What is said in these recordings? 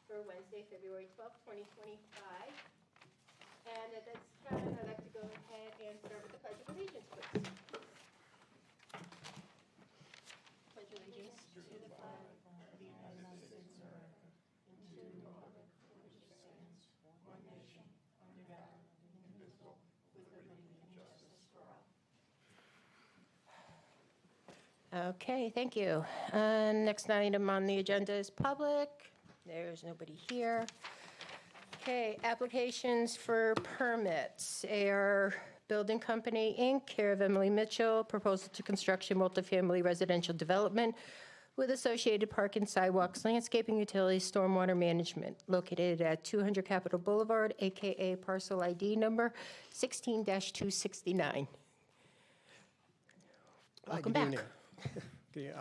for Wednesday, February 12th, 2025. And at this time, I'd like to go ahead and start with the Pledge of Allegiance, please. Pledge allegiance to the flag of the United States of America and to the republic for which it stands, one nation, under God, indivisible, with liberty and justice for all. Okay, thank you. Next item on the agenda is public. There's nobody here. Okay, applications for permits. AR Building Company, Inc., care of Emily Mitchell, proposal to construction multifamily residential development with associated park and sidewalks, landscaping, utilities, stormwater management, located at 200 Capitol Boulevard, AKA parcel ID number 16-269. Welcome back.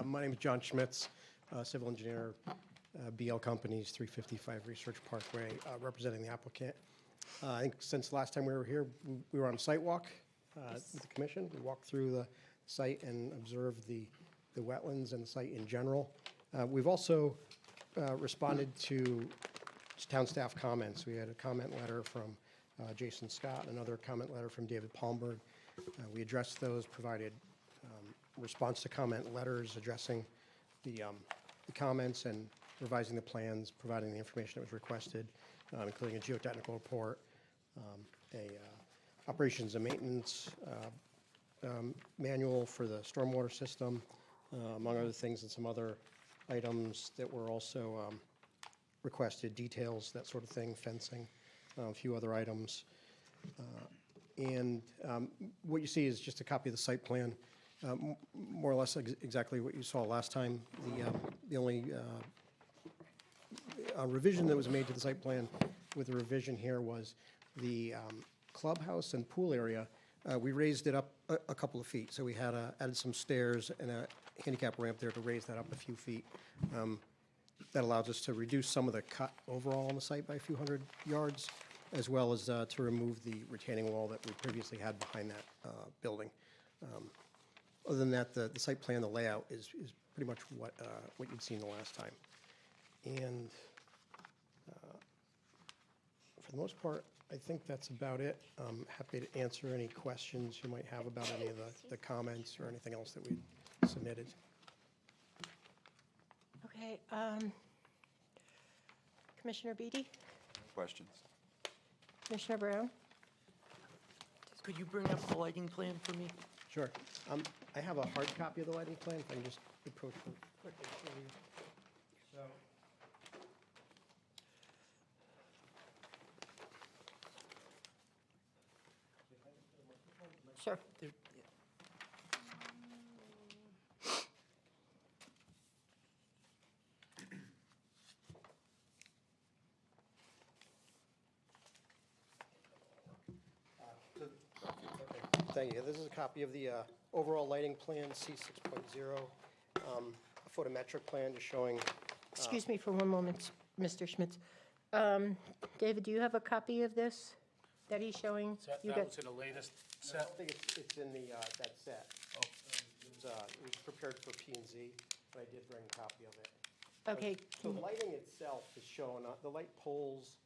My name is John Schmitz, civil engineer, BL Companies, 355 Research Parkway, representing the applicant. I think since the last time we were here, we were on a site walk with the commission. We walked through the site and observed the wetlands and the site in general. We've also responded to town staff comments. We had a comment letter from Jason Scott, another comment letter from David Palmberg. We addressed those, provided response to comment letters addressing the comments and revising the plans, providing the information that was requested, including a geotechnical report, operations and maintenance manual for the stormwater system, among other things, and some other items that were also requested, details, that sort of thing, fencing, a few other items. And what you see is just a copy of the site plan, more or less exactly what you saw last time. The only revision that was made to the site plan with the revision here was the clubhouse and pool area. We raised it up a couple of feet. So we had added some stairs and a handicap ramp there to raise that up a few feet. That allows us to reduce some of the cut overall on the site by a few hundred yards, as well as to remove the retaining wall that we previously had behind that building. Other than that, the site plan, the layout is pretty much what you'd seen the last time. And for the most part, I think that's about it. I'm happy to answer any questions you might have about any of the comments or anything else that we submitted. Okay, Commissioner Beatty? Questions? Commissioner Brown? Could you bring up the lighting plan for me? Sure. I have a hard copy of the lighting plan, if I can just approach it quickly for you. So. Sure. There- Thank you. This is a copy of the overall lighting plan, C6.0, a photometric plan just showing. Excuse me for one moment, Mr. Schmitz. David, do you have a copy of this that he's showing? You That got- was in the latest I set? think it's in that set. It was prepared for P and Z, but I did bring a copy of it. Okay, So the lighting itself is shown, the light poles,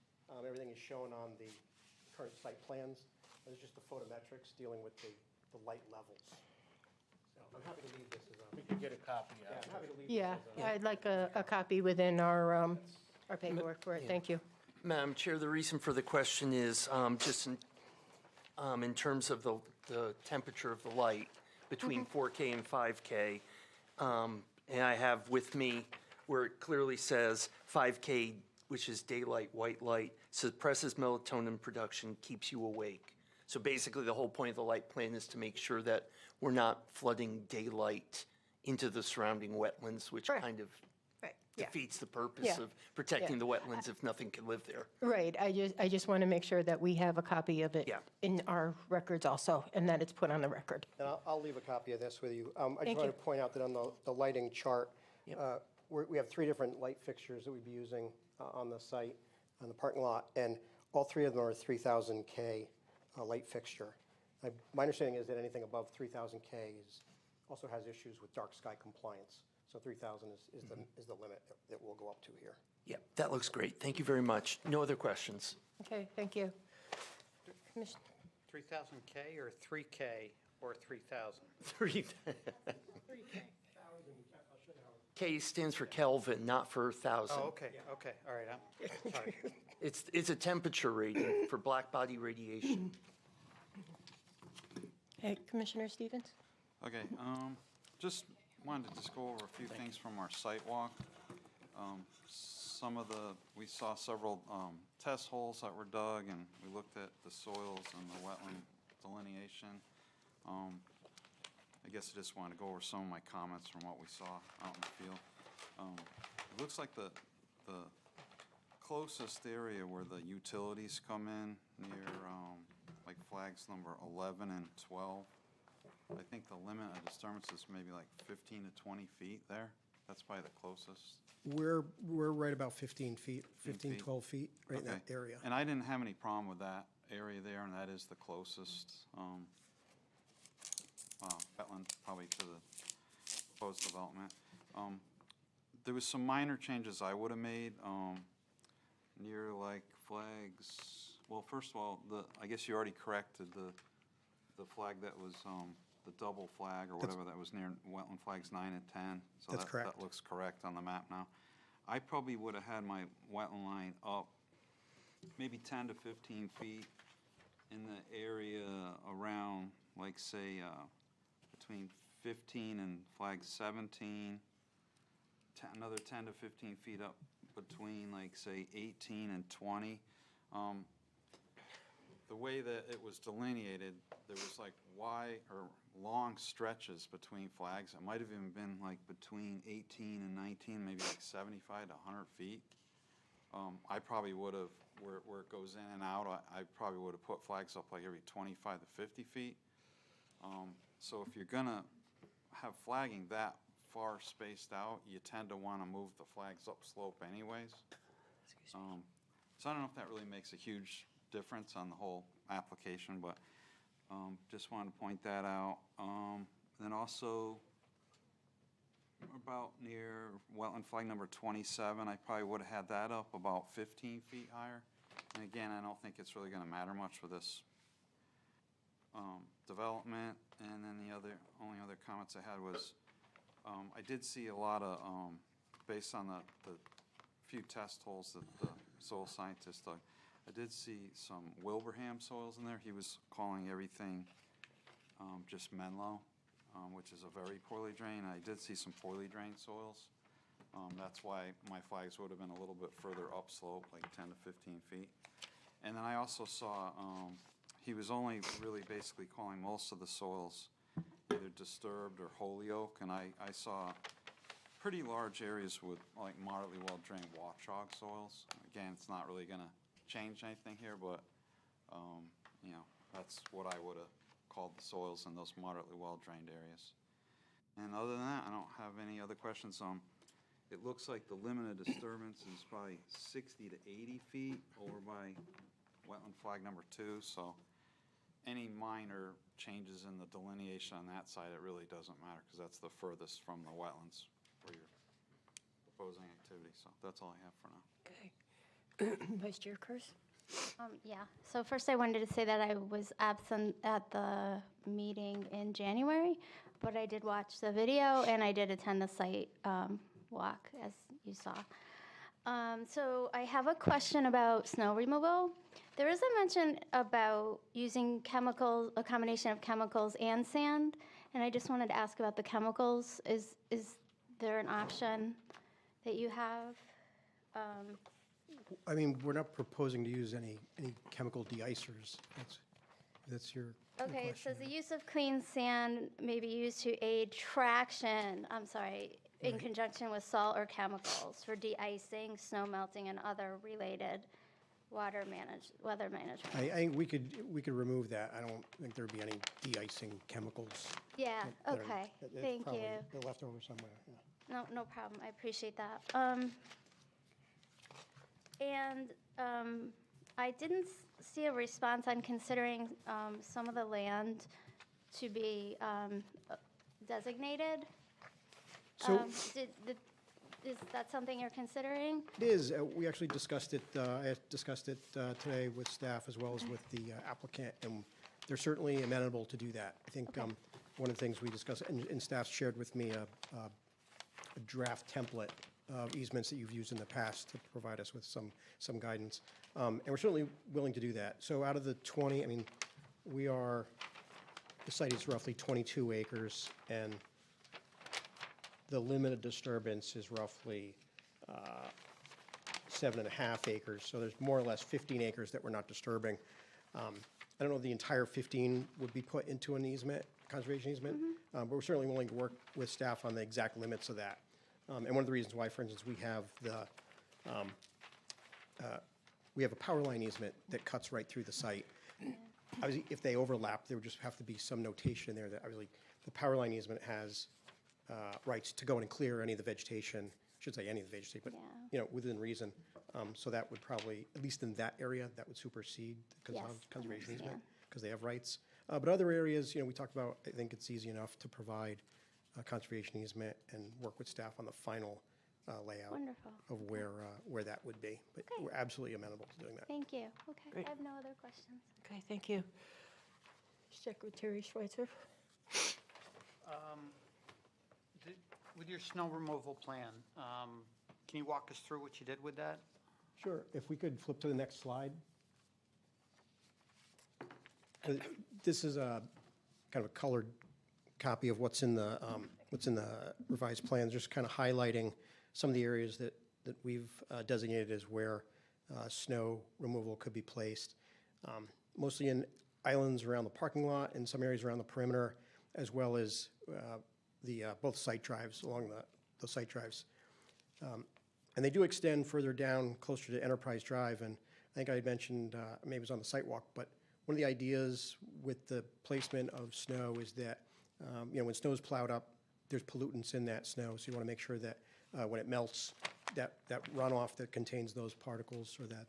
everything is shown on the current site plans. There's just the photometrics dealing with the light levels. So I'm happy to leave this as We a, could get a copy yeah, I'm after. happy to leave yeah, this as I'd like a copy within our paperwork for it, thank you. Madam Chair, the reason for the question is just in terms of the temperature of the light between 4K and 5K. And I have with me where it clearly says 5K, which is daylight, white light, suppresses melatonin production, keeps you awake. So basically, the whole point of the light plan is to make sure that we're not flooding daylight into the surrounding wetlands, which Right. kind of Right, yeah. defeats the purpose Yeah. of protecting the wetlands if nothing can live there. Right, I just want to make sure that we have a copy of it Yeah. in our records also, and that it's put on the record. and I'll leave a copy of this with you. I Thank just want you. to point out that on the lighting chart, Yep. we have 3 different light fixtures that we'd be using on the site, on the parking lot, and all 3 of them are 3,000 K light fixture. My understanding is that anything above 3,000 K also has issues with dark sky compliance. So 3,000 is the limit that we'll go up to here. Yeah, that looks great. Thank you very much. No other questions? Okay, thank you. Commissioner, 3,000K or 3K or 3,000? 3. K stands for Kelvin, not for 1,000. Oh, okay, okay, all right, I'm sorry. It's a temperature rating for black body radiation. hey, Commissioner Stevens? Okay, just wanted to just go over a few things from our site walk. We saw several test holes that were dug, and we looked at the soils and the wetland delineation. I guess I just wanted to go over some of my comments from what we saw out in the field. It looks like the closest area where the utilities come in near like flags number 11 and 12. I think the limit of disturbance is maybe like 15 to 20 feet there. That's probably the closest. We're right about 15 feet, 15, feet. 12 feet, right in that Okay. area. And I didn't have any problem with that area there, and that is the closest wetland probably to the proposed development. There was some minor changes I would have made near like flags. Well, first of all, I guess you already corrected the flag that was the double flag or whatever that was near wetland flags 9 and 10. So That's correct. That looks correct on the map now. I probably would have had my wetland line up maybe 10 to 15 feet in the area around, like, say, between 15 and flag 17, another 10 to 15 feet up between, like, say, 18 and 20. The way that it was delineated, there was like wide or long stretches between flags. It might have even been like between 18 and 19, maybe like 75 to 100 feet. I probably would have, where it goes in and out, I probably would have put flags up like every 25 to 50 feet. So if you're gonna have flagging that far spaced out, you tend to want to move the flags upslope anyways. So I don't know if that really makes a huge difference on the whole application, but just wanted to point that out. Then also, about near wetland flag number 27, I probably would have had that up about 15 feet higher. And again, I don't think it's really going to matter much for this development. And then the only other comments I had was, I did see a lot of, based on the few test holes that the soil scientist dug, I did see some Wilbraham soils in there. He was calling everything just Menlo, which is a very poorly drained. I did see some poorly drained soils. That's why my flags would have been a little bit further upslope, like 10 to 15 feet. And then I also saw he was only really basically calling most of the soils either disturbed or Holyoke, and I saw pretty large areas with like moderately well-drained watchdog soils. Again, it's not really going to change anything here, but you know, that's what I would have called the soils in those moderately well-drained areas. And other than that, I don't have any other questions. It looks like the limit of disturbance is probably 60 to 80 feet over by wetland flag number 2, so any minor changes in the delineation on that side, it really doesn't matter because that's the furthest from the wetlands where you're proposing activity. So that's all I have for now. Okay. Vice Chair Kurz? Yeah, so first I wanted to say that I was absent at the meeting in January, but I did watch the video and I did attend the site walk, as you saw. So I have a question about snow removal. There is a mention about using chemicals, a combination of chemicals and sand, and I just wanted to ask about the chemicals. Is there an option that you have? I mean, we're not proposing to use any chemical deicers. That's your Okay, it question. says the use of clean sand may be used to aid traction, in conjunction with salt or chemicals for de-icing, snow melting, and other related weather management. I think we could remove that. I don't think there'd be any de-icing chemicals. Yeah, that are- okay, it's thank probably- you. They're left over somewhere, yeah. No problem, I appreciate that. And I didn't see a response on considering some of the land to be designated. So- Is that something you're considering? It is. We actually discussed it, I discussed it today with staff as well as with the applicant, and they're certainly amenable to do that. I think one of the things we discussed, and staff shared with me a draft template of easements that you've used in the past to provide us with some guidance. And we're certainly willing to do that. So out of the 20, I mean, the site is roughly 22 acres, and the limited disturbance is roughly 7.5 acres. So there's more or less 15 acres that we're not disturbing. I don't know if the entire 15 would be put into an easement, conservation easement, but we're certainly willing to work with staff on the exact limits of that. And one of the reasons why, for instance, we have a power line easement that cuts right through the site. Obviously, if they overlap, there would just have to be some notation there that obviously the power line easement has rights to go in and clear any of the vegetation, I should say any of the vegetation, but, you know, within reason. So that would probably, at least in that area, that would supersede the Yes, conservation easement, understand. because they have rights. But other areas, you know, we talked about, I think it's easy enough to provide a conservation easement and work with staff on the final layout Wonderful. of where that would be. But Okay. we're absolutely amenable to doing that. Thank you. Okay, Great. I have no other questions. Okay, thank you. Secretary Schweitzer? With your snow removal plan, can you walk us through what you did with that? Sure. If we could flip to the next slide. This is a kind of a colored copy of what's in the revised plans, just kind of highlighting some of the areas that we've designated as where snow removal could be placed, mostly in islands around the parking lot and some areas around the perimeter, as well as both site drives, along the site drives. And they do extend further down, closer to Enterprise Drive, and I think I had mentioned, maybe it was on the site walk, but one of the ideas with the placement of snow is that, you know, when snow is plowed up, there's pollutants in that snow, so you want to make sure that when it melts, that runoff that contains those particles or that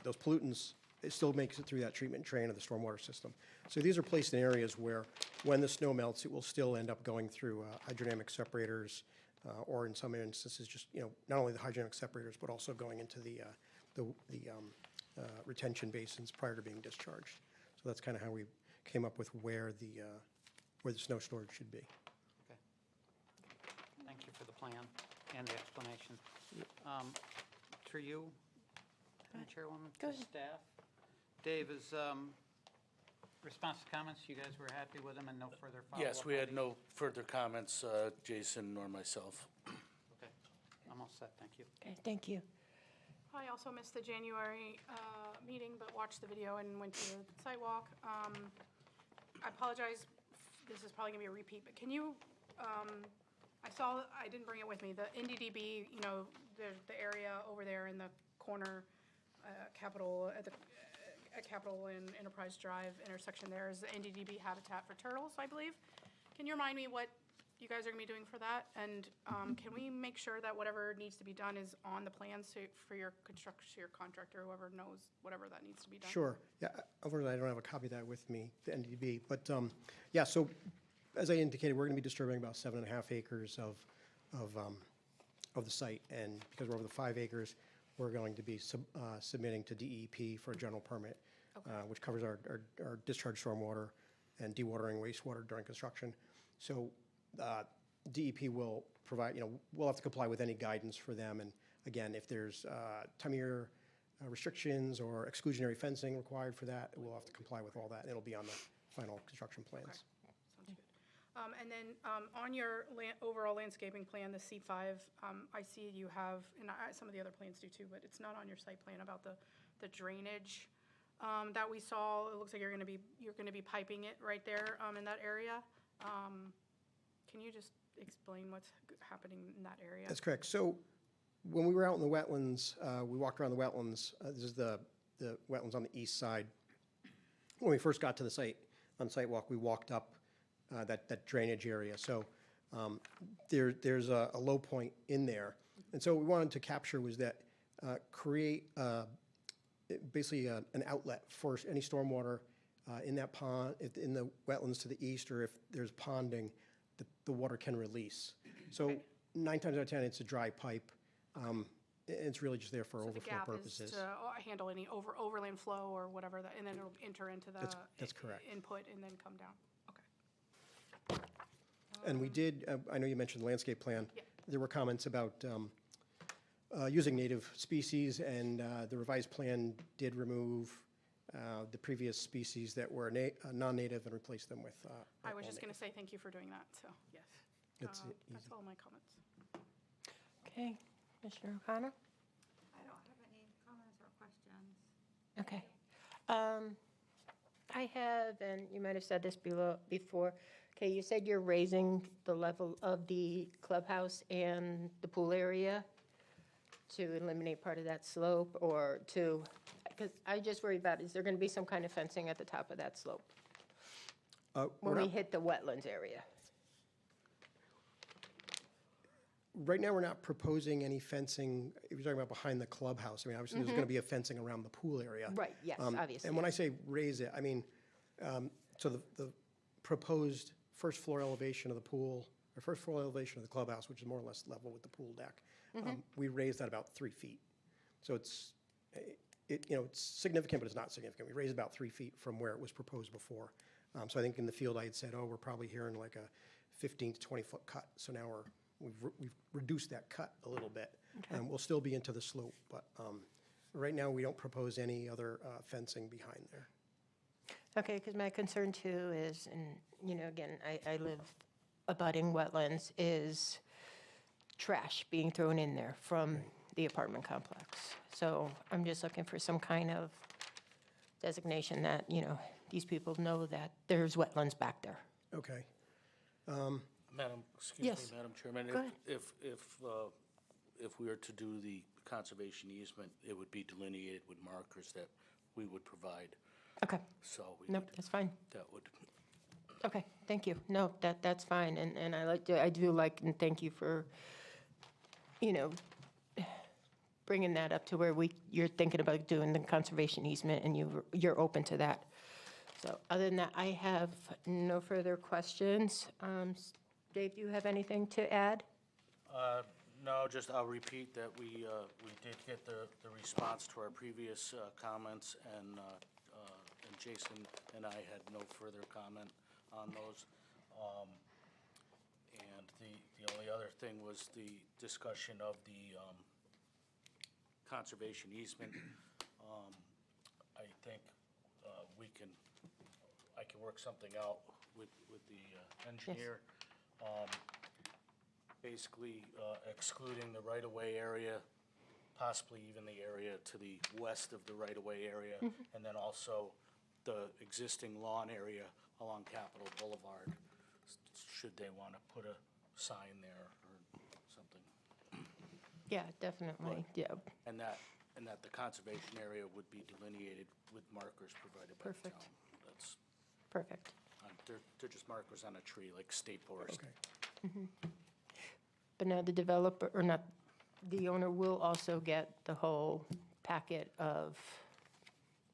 those pollutants, it still makes it through that treatment train of the stormwater system. So these are placed in areas where, when the snow melts, it will still end up going through hydrodynamic separators, or in some instances, just, you know, not only the hydrodynamic separators, but also going into the retention basins prior to being discharged. So that's kind of how we came up with where the snow storage should be. Okay. Thank you for the plan and the explanation. Through you, Madam Chairwoman, Go to ahead. staff. Dave, is response to comments, you guys were happy with them and no further follow-up? Yes, we on had these? no further comments, Jason nor myself. Okay, I'm all set, thank you. Okay, thank you. I also missed the January meeting, but watched the video and went to the sidewalk. I apologize, this is probably gonna be a repeat, but can you, I didn't bring it with me, the NDDB, you know, there's the area over there in the corner, Capitol, at Capitol and Enterprise Drive intersection there is the NDDB Habitat for Turtles, I believe. Can you remind me what you guys are gonna be doing for that? And can we make sure that whatever needs to be done is on the plans for your contractor, whoever knows whatever that needs to be done? Sure. Yeah, unfortunately, I don't have a copy of that with me, the NDDB. But, yeah, so as I indicated, we're going to be disturbing about 7.5 acres of the site. And because we're over the 5 acres, we're going to be submitting to DEP for a general permit, which covers our discharge stormwater and dewatering wastewater during construction. So DEP will provide, you know, we'll have to comply with any guidance for them. And again, if there's time of year restrictions or exclusionary fencing required for that, we'll have to comply with all that. And it'll be on the final construction plans. Sounds good. And then on your overall landscaping plan, the C5, I see you have, and some of the other plans do too, but it's not on your site plan about the drainage that we saw. It looks like you're going to be piping it right there in that area. Can you just explain what's happening in that area? That's correct. So when we were out in the wetlands, we walked around the wetlands. This is the wetlands on the east side. When we first got to the site, on the site walk, we walked up that drainage area. So there's a low point in there. And so what we wanted to capture was that create basically an outlet for any stormwater in that pond, in the wetlands to the east, or if there's ponding, the water can release. So 9 times out of 10, it's a dry pipe. It's really just there for So the overflow gap is purposes. to handle any overland flow or whatever, and then it'll enter into the. That's correct. Input and then come down. Okay. And we did, I know you mentioned the landscape plan. Yeah. There were comments about using native species, and the revised plan did remove the previous species that were non-native and replace them with. I was all just going native. to say thank you for doing that, so, yes. It's That's easy. all my comments. Okay, Commissioner O'Connor? I don't have any comments or questions. Okay. I have, and you might have said this before, okay, you said you're raising the level of the clubhouse and the pool area to eliminate part of that slope, or to, because I just worry about, is there going to be some kind of fencing at the top of that slope We're when we not- hit the wetlands area? Right now, we're not proposing any fencing. If you're talking about behind the clubhouse, I mean, obviously, there's going to be a fencing around the pool area. Right, yes, obviously. And when I say raise it, I mean, so the proposed first floor elevation of the pool, or first floor elevation of the clubhouse, which is more or less level with the pool deck, we raised that about 3 feet. So it's significant, but it's not significant. We raised about 3 feet from where it was proposed before. So I think in the field, I had said, oh, we're probably hearing like a 15 to 20-foot cut. So now we've reduced that cut a little bit. We'll still be into the slope, but right now, we don't propose any other fencing behind there. Okay, because my concern too is, and, again, I live abutting wetlands, is trash being thrown in there from the apartment complex. So I'm just looking for some kind of designation that, these people know that there's wetlands back there. Okay. Yes. Madam Chairman, Go ahead. if we were to do the conservation easement, it would be delineated with markers that we would provide, Okay, so we nope, would, that's fine. that would, Okay, thank you. No, that's fine, and I do like, and thank you for, bringing that up to where you're thinking about doing the conservation easement, and you're open to that. So, other than that, I have no further questions. Dave, do you have anything to add? no, just I'll repeat that we did get the response to our previous comments, and Jason and I had no further comment on those. And the only other thing was the discussion of the conservation easement. I think I can work something out with the engineer. Basically excluding the right-of-way area, possibly even the area to the west of the right-of-way area, and then also the existing lawn area along Capitol Boulevard, should they want to put a sign there or something. Yeah, definitely, yeah. And that the conservation area would be delineated with markers provided by the Perfect. town. That's, Perfect. they're just markers on a tree, like state forest. Okay. But now the developer, or not, the owner will also get the whole packet of,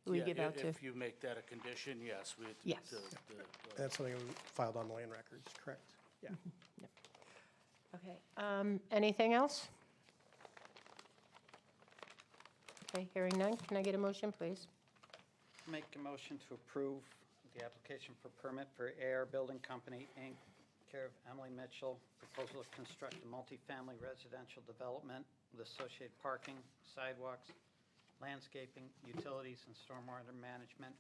we Yeah, give out to. If you make that a condition, yes, we. Yes. That's something we filed on the land records, correct? Yeah. Okay, anything else? Okay, hearing none, can I get a motion, please? Make a motion to approve the application for permit for AR Building Company, Inc., care of Emily Mitchell, proposal to construct a multifamily residential development with associated parking, sidewalks, landscaping, utilities, and stormwater management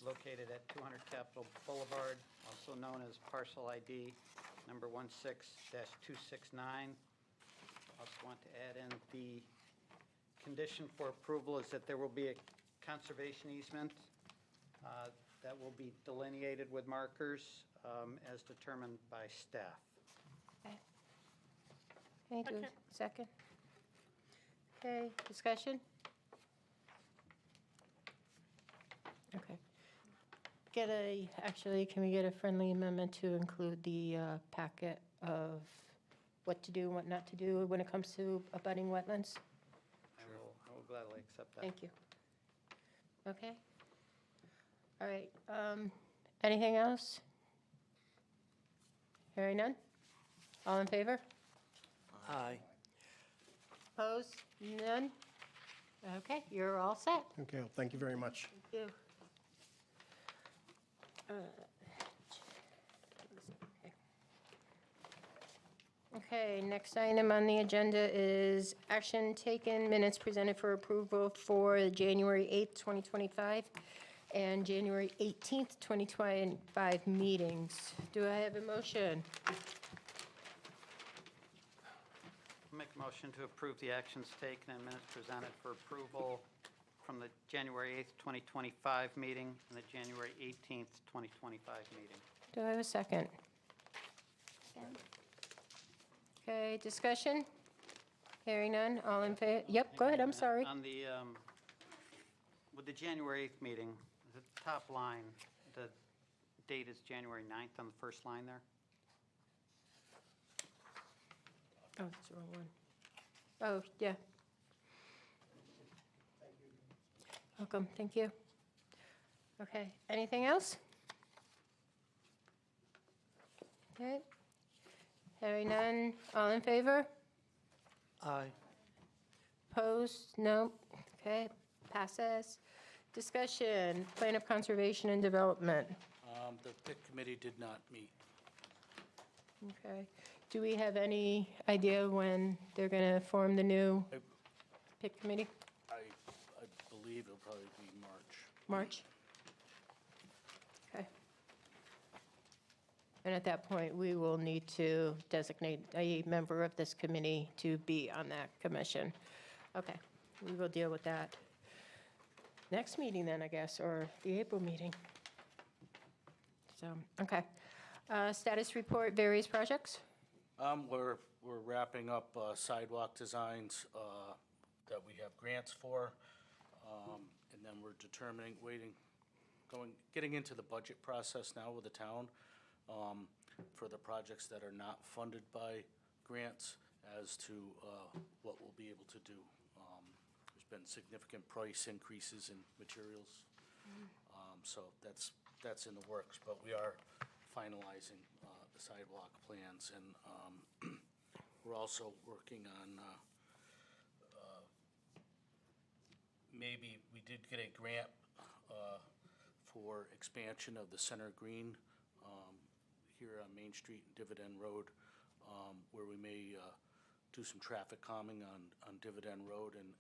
located at 200 Capitol Boulevard, also known as parcel ID number 16-269. Also want to add in the condition for approval is that there will be a conservation easement that will be delineated with markers as determined by staff. Okay, do a second? Okay, discussion? Okay. Actually, can we get a friendly amendment to include the packet of what to do and what not to do when it comes to abutting wetlands? I will gladly accept that. Thank you. Okay. All right, anything else? Hearing none? All in favor? Aye. Opposed? None? Okay, you're all set. Okay, well, thank you very much. Thank you. Okay, next item on the agenda is action taken, minutes presented for approval for the January 8th, 2025, and January 18th, 2025 meetings. Do I have a motion? Make a motion to approve the actions taken and minutes presented for approval from the January 8th, 2025 meeting and the January 18th, 2025 meeting. Do I have a second? Okay, discussion? Hearing none, all in favor? Yep, go ahead, I'm sorry. On the, with the January 8th meeting, the top line, the date is January 9th on the first line there. Oh, that's the wrong one. Oh, yeah. Welcome, thank you. Okay, anything else? Okay. Hearing none, all in favor? Aye. Opposed? No. Okay, passes. Discussion, plan of conservation and development. The PIC committee did not meet. Okay. Do we have any idea when they're going to form the new I PIC committee? I believe it'll probably be March. March? Okay. And at that point, we will need to designate a member of this committee to be on that commission. Okay, we will deal with that next meeting then, I guess, or the April meeting. So, okay. Status report, various projects? We're wrapping up sidewalk designs that we have grants for, and then we're determining, getting into the budget process now with the town for the projects that are not funded by grants as to what we'll be able to do. There's been significant price increases in materials, so that's in the works, but we are finalizing the sidewalk plans, and we're also working on maybe we did get a grant for expansion of the center green here on Main Street and Dividend Road, where we may do some traffic calming on Dividend Road and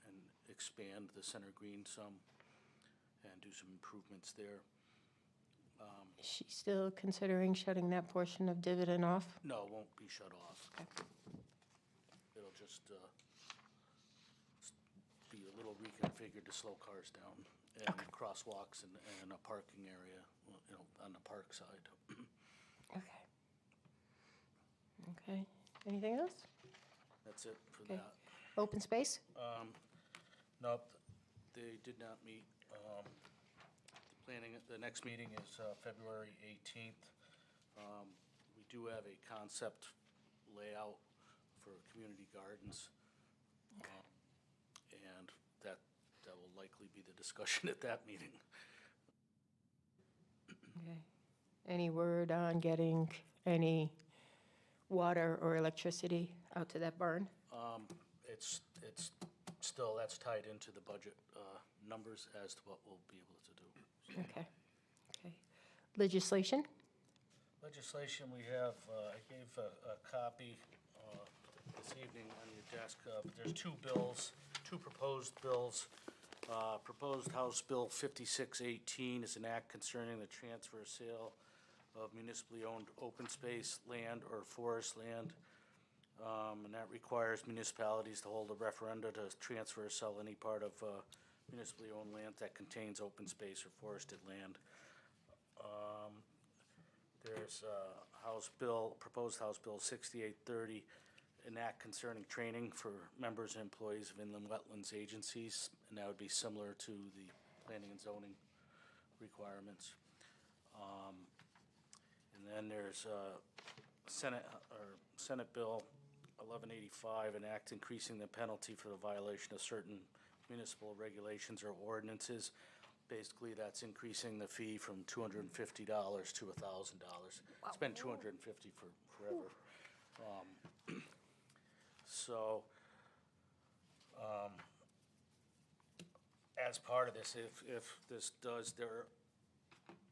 expand the center green some and do some improvements there. Is she still considering shutting that portion of Dividend off? No, it won't be shut off. Okay. It'll just be a little reconfigured to slow cars down and crosswalks and a parking area, on the park side. Okay. Okay. Anything else? That's it for Okay. that. Open space? Nope, they did not meet. The next meeting is February 18th. We do have a concept layout for community gardens. And that will likely be the discussion at that meeting. Okay. Any word on getting any water or electricity out to that barn? It's still, that's tied into the budget numbers as to what we'll be able to do. Okay. Okay. Legislation? Legislation, we have, I gave a copy this evening on your desk, but there's two proposed bills. Proposed House Bill 5618 is an act concerning the transfer or sale of municipally owned open space land or forest land. And that requires municipalities to hold a referenda to transfer or sell any part of municipally owned land that contains open space or forested land. There's proposed House Bill 6830, an act concerning training for members and employees of inland wetlands agencies, and that would be similar to the planning and zoning requirements. And then there's Senate Bill 1185, an act increasing the penalty for the violation of certain municipal regulations or ordinances. Basically, that's increasing the fee from $250 to $1,000. It's been $250 for forever. So, as part of this, if this does,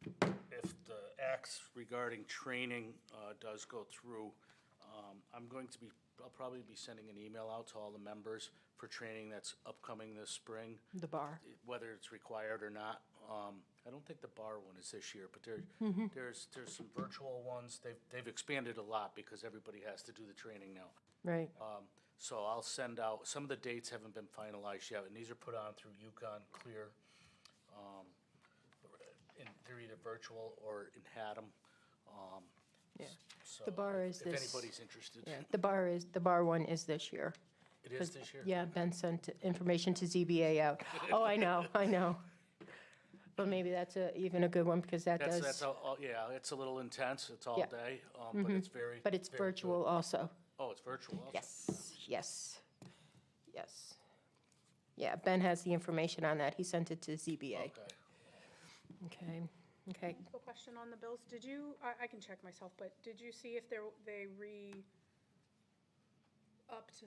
if the acts regarding training does go through, I'll probably be sending an email out to all the members for training that's upcoming this spring, The bar. whether it's required or not. I don't think the bar one is this year, but there's some virtual ones. They've expanded a lot because everybody has to do the training now. Right. So I'll send out, some of the dates haven't been finalized yet, and these are put on through Yukon Clear. They're either virtual or in Haddam. Yeah. So The bar is if this. anybody's interested. Yeah, the bar one is this year. It is this year? Yeah, Ben sent information to ZBA out. Oh, I know. But maybe that's even a good one, because that That's does, yeah, it's a little intense. It's all Yeah. day, but it's very. but it's very good. virtual also. Oh, it's virtual also? Yes. Yeah, Ben has the information on that. He sent it to ZBA. Okay. Okay. A question on the bills. Did you, I can check myself, but did you see if they upped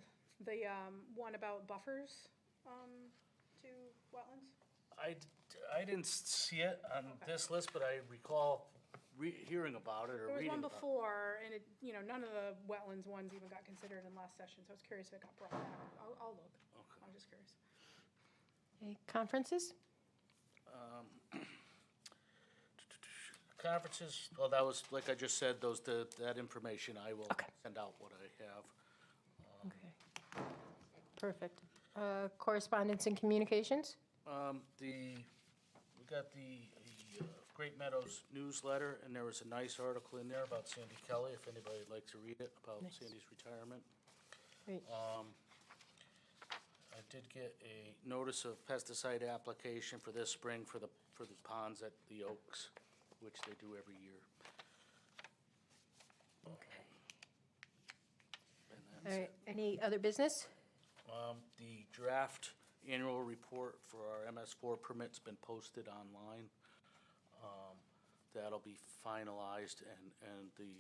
the one about buffers to wetlands? I didn't see it on this list, but I recall hearing about it or There was reading one about it. before, and none of the wetlands ones even got considered in last session, so I was curious if it got brought back. I'll look. I was just curious. Okay, conferences? Conferences, well, that was, like I just said, that information, I will Okay. send out what I have. Okay. Perfect. Correspondence and communications? We got the Great Meadows newsletter, and there was a nice article in there about Sandy Kelly, if anybody would like to read it, about Sandy's retirement. Great. I did get a notice of pesticide application for this spring for the ponds at the Oaks, which they do every year. Okay. And All that's right, it. any other business? The draft annual report for our MS4 permit's been posted online. That'll be finalized and the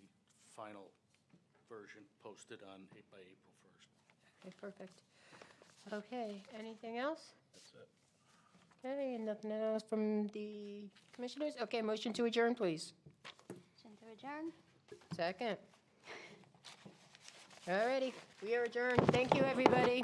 final version posted by April 1st. Okay, perfect. Okay, anything else? That's it. Okay, nothing else from the commissioners? Okay, motion to adjourn, please. Motion to adjourn. Second. All righty, we are adjourned. Thank you, everybody.